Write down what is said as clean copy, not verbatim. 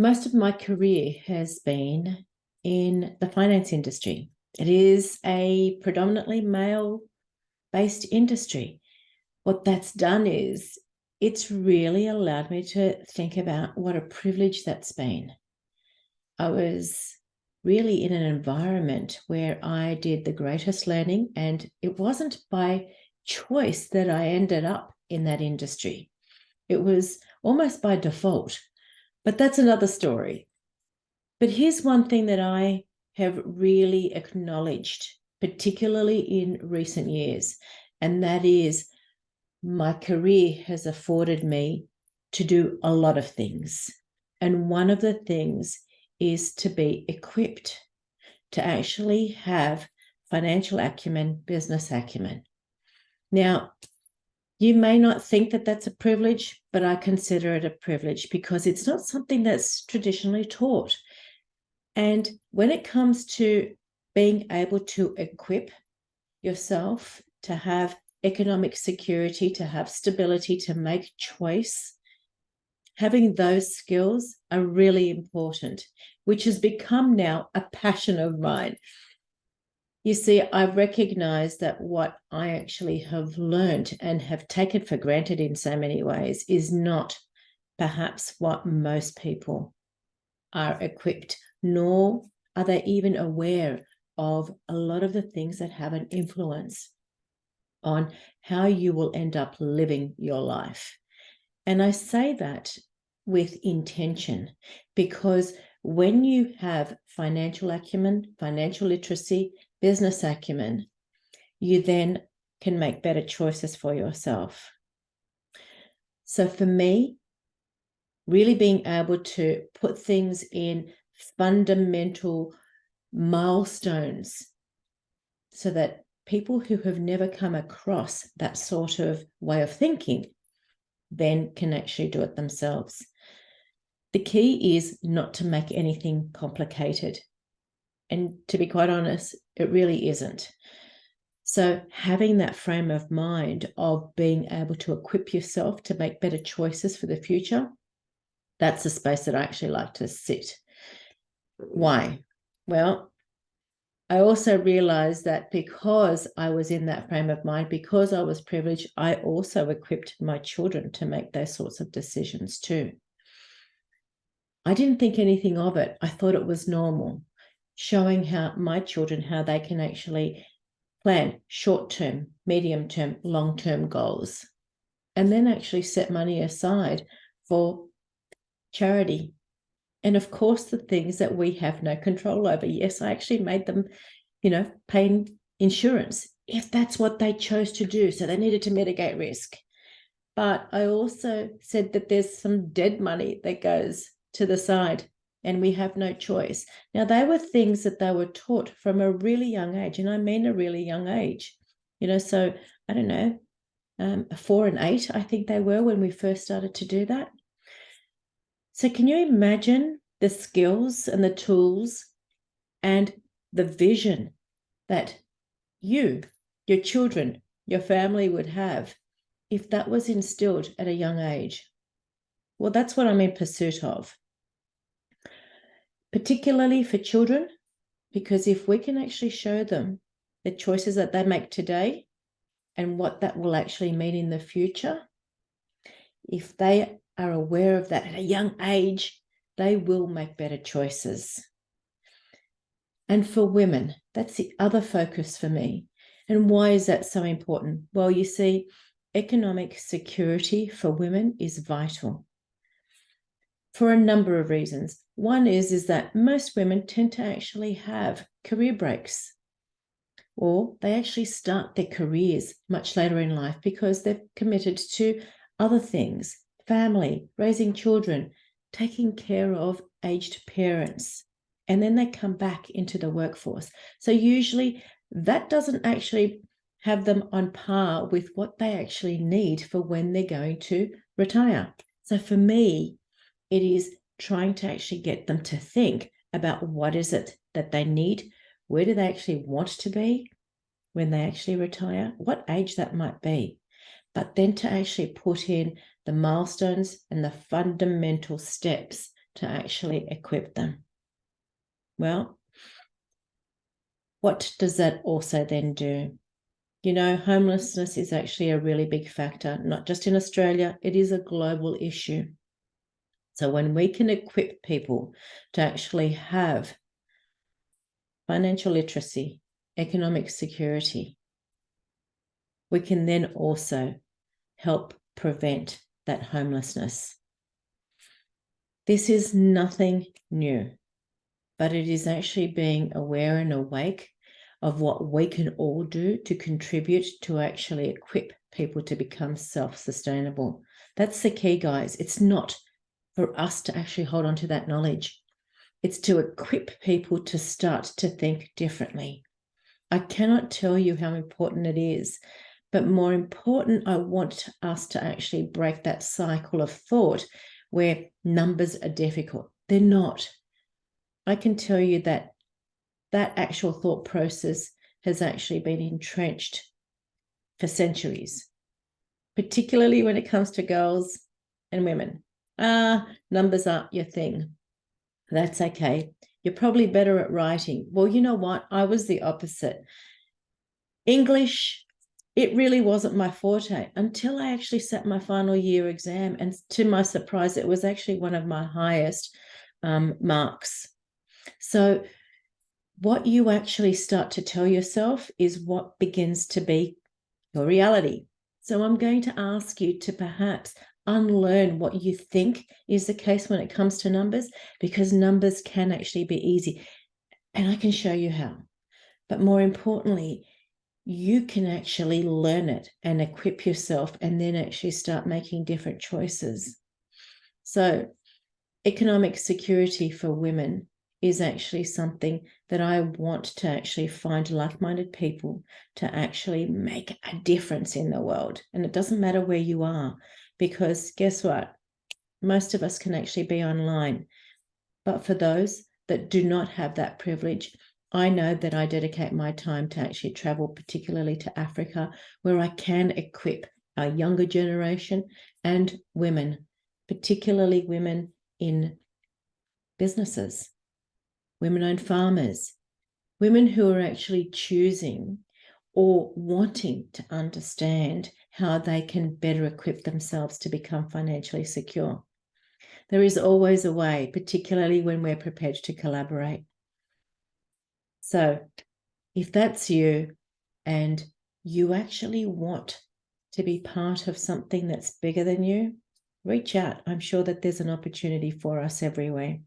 Most of my career has been in the finance industry. It is a predominantly male-based industry. What that's done is it's really allowed me to think about what a privilege that's been. I was really in an environment where I did the greatest learning, and it wasn't by choice that I ended up in that industry. It was almost by default. But that's another story. But here's one thing that I have really acknowledged, particularly in recent years, and that is my career has afforded me to do a lot of things. And one of the things is to be equipped to actually have financial acumen, business acumen. Now, you may not think that that's a privilege, but I consider it a privilege because it's not something that's traditionally taught. And when it comes to being able to equip yourself to have economic security, to have stability, to make choice, having those skills are really important, which has become now a passion of mine. You see, I recognize that what I actually have learned and have taken for granted in so many ways is not perhaps what most people are equipped, nor are they even aware of a lot of the things that have an influence on how you will end up living your life. And I say that with intention because when you have financial acumen, financial literacy, business acumen, you then can make better choices for yourself. So for me, really being able to put things in fundamental milestones so that people who have never come across that sort of way of thinking then can actually do it themselves. The key is not to make anything complicated. And to be quite honest, it really isn't. So having that frame of mind of being able to equip yourself to make better choices for the future, that's the space that I actually like to sit. Why? Well, I also realized that because I was in that frame of mind, because I was privileged, I also equipped my children to make those sorts of decisions too. I didn't think anything of it. I thought it was normal, showing how my children, how they can actually plan short-term, medium-term, long-term goals, and then actually set money aside for charity. And of course, the things that we have no control over. Yes, I actually made them, paying insurance if that's what they chose to do. So they needed to mitigate risk. But I also said that there's some dead money that goes to the side and we have no choice. Now, they were things that they were taught from a really young age, and I mean a really young age. So I don't know, 4 and 8, I think they were when we first started to do that. So can you imagine the skills and the tools and the vision that you, your children, your family would have if that was instilled at a young age? Well, that's what I'm in pursuit of, particularly for children, because if we can actually show them the choices that they make today and what that will actually mean in the future, if they are aware of that at a young age, they will make better choices. And for women, that's the other focus for me. And why is that so important? Well, you see, economic security for women is vital for a number of reasons. One is that most women tend to actually have career breaks, or they actually start their careers much later in life because they've committed to other things, family, raising children, taking care of aged parents, and then they come back into the workforce. So usually that doesn't actually have them on par with what they actually need for when they're going to retire. So for me, it is trying to actually get them to think about what is it that they need, where do they actually want to be when they actually retire, what age that might be, but then to actually put in the milestones and the fundamental steps to actually equip them. Well, what does that also then do? You know, homelessness is actually a really big factor, not just in Australia, it is a global issue. So when we can equip people to actually have financial literacy, economic security, we can then also help prevent that homelessness. This is nothing new, but it is actually being aware and awake of what we can all do to contribute to actually equip people to become self-sustainable. That's the key, guys. It's not for us to actually hold on to that knowledge. It's to equip people to start to think differently. I cannot tell you how important it is, but more important, I want us to actually break that cycle of thought where numbers are difficult. They're not. I can tell you that that actual thought process has actually been entrenched for centuries, particularly when it comes to girls and women. Numbers aren't your thing. That's okay. You're probably better at writing. Well, you know what? I was the opposite. English, it really wasn't my forte until I actually sat my final year exam. And to my surprise, it was actually one of my highest marks. So what you actually start to tell yourself is what begins to be your reality. So I'm going to ask you to perhaps unlearn what you think is the case when it comes to numbers, because numbers can actually be easy. And I can show you how. But more importantly, you can actually learn it and equip yourself and then actually start making different choices. So economic security for women is actually something that I want to actually find like-minded people to actually make a difference in the world. And it doesn't matter where you are, because guess what? Most of us can actually be online. But for those that do not have that privilege, I know that I dedicate my time to actually travel, particularly to Africa, where I can equip our younger generation and women, particularly women in businesses, women-owned farmers, women who are actually choosing or wanting to understand how they can better equip themselves to become financially secure. There is always a way, particularly when we're prepared to collaborate. So if that's you and you actually want to be part of something that's bigger than you, reach out. I'm sure that there's an opportunity for us everywhere.